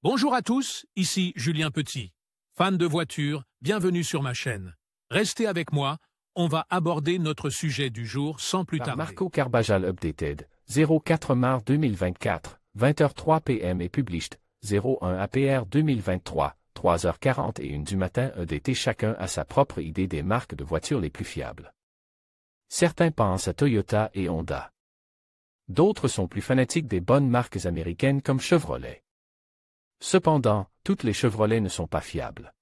Bonjour à tous, ici Julien Petit. Fan de voitures, bienvenue sur ma chaîne. Restez avec moi, on va aborder notre sujet du jour sans plus tarder. Marco Carbajal Updated, 04 mars 2024, 20h03 PM et Published, 01 APR 2023, 3h41 du matin EDT. Chacun a sa propre idée des marques de voitures les plus fiables. Certains pensent à Toyota et Honda. D'autres sont plus fanatiques des bonnes marques américaines comme Chevrolet. Cependant, toutes les Chevrolet ne sont pas fiables.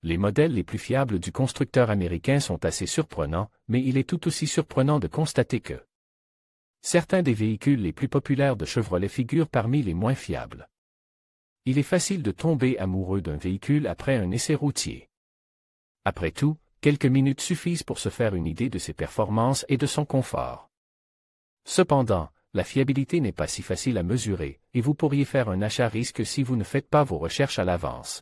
Les modèles les plus fiables du constructeur américain sont assez surprenants, mais il est tout aussi surprenant de constater que certains des véhicules les plus populaires de Chevrolet figurent parmi les moins fiables. Il est facile de tomber amoureux d'un véhicule après un essai routier. Après tout, quelques minutes suffisent pour se faire une idée de ses performances et de son confort. Cependant, la fiabilité n'est pas si facile à mesurer, et vous pourriez faire un achat-risque si vous ne faites pas vos recherches à l'avance.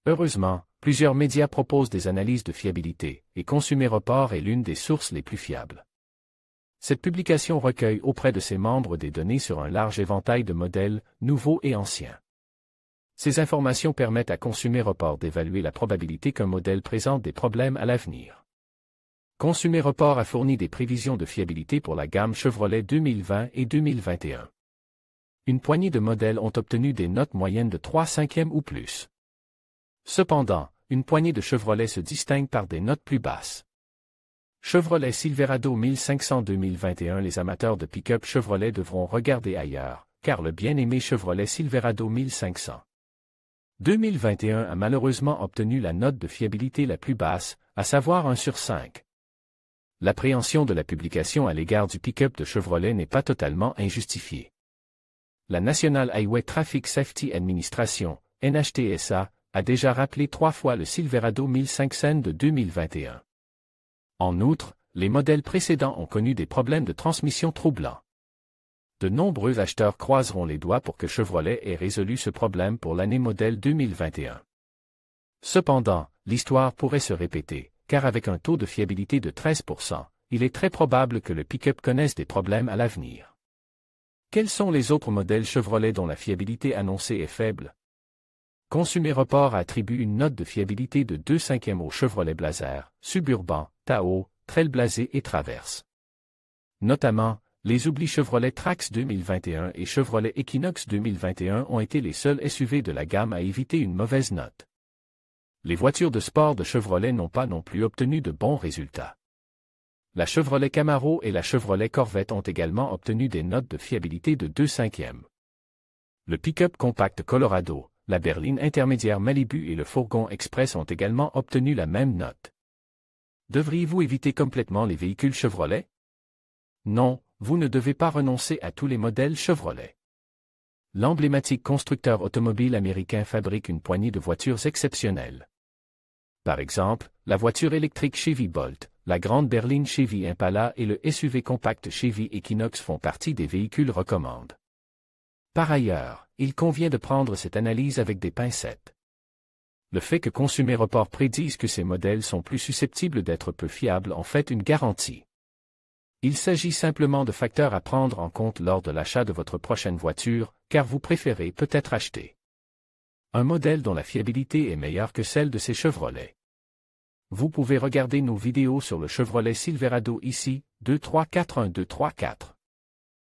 Heureusement, plusieurs médias proposent des analyses de fiabilité, et Consumer Report est l'une des sources les plus fiables. Cette publication recueille auprès de ses membres des données sur un large éventail de modèles, nouveaux et anciens. Ces informations permettent à Consumer Report d'évaluer la probabilité qu'un modèle présente des problèmes à l'avenir. Consumer Report a fourni des prévisions de fiabilité pour la gamme Chevrolet 2020 et 2021. Une poignée de modèles ont obtenu des notes moyennes de 3/5 ou plus. Cependant, une poignée de Chevrolet se distingue par des notes plus basses. Chevrolet Silverado 1500 2021. Les amateurs de pick-up Chevrolet devront regarder ailleurs, car le bien-aimé Chevrolet Silverado 1500 2021 a malheureusement obtenu la note de fiabilité la plus basse, à savoir 1 sur 5. L'appréhension de la publication à l'égard du pick-up de Chevrolet n'est pas totalement injustifiée. La National Highway Traffic Safety Administration, NHTSA, a déjà rappelé 3 fois le Silverado 1500 de 2021. En outre, les modèles précédents ont connu des problèmes de transmission troublants. De nombreux acheteurs croiseront les doigts pour que Chevrolet ait résolu ce problème pour l'année modèle 2021. Cependant, l'histoire pourrait se répéter, car avec un taux de fiabilité de 13%, il est très probable que le pick-up connaisse des problèmes à l'avenir. Quels sont les autres modèles Chevrolet dont la fiabilité annoncée est faible? Consumer Report attribue une note de fiabilité de 2/5 au Chevrolet Blazer, Suburban, Tahoe, Trailblazer et Traverse. Notamment, les oublis Chevrolet Trax 2021 et Chevrolet Equinox 2021 ont été les seuls SUV de la gamme à éviter une mauvaise note. Les voitures de sport de Chevrolet n'ont pas non plus obtenu de bons résultats. La Chevrolet Camaro et la Chevrolet Corvette ont également obtenu des notes de fiabilité de 2/5. Le pick-up compact Colorado, la berline intermédiaire Malibu et le fourgon Express ont également obtenu la même note. Devriez-vous éviter complètement les véhicules Chevrolet? Non, vous ne devez pas renoncer à tous les modèles Chevrolet. L'emblématique constructeur automobile américain fabrique une poignée de voitures exceptionnelles. Par exemple, la voiture électrique Chevy Bolt, la grande berline Chevy Impala et le SUV compact Chevy Equinox font partie des véhicules recommandés. Par ailleurs, il convient de prendre cette analyse avec des pincettes. Le fait que Consumer Report prédise que ces modèles sont plus susceptibles d'être peu fiables en fait une garantie. Il s'agit simplement de facteurs à prendre en compte lors de l'achat de votre prochaine voiture, car vous préférez peut-être acheter un modèle dont la fiabilité est meilleure que celle de ces Chevrolet. Vous pouvez regarder nos vidéos sur le Chevrolet Silverado ici, 2341234.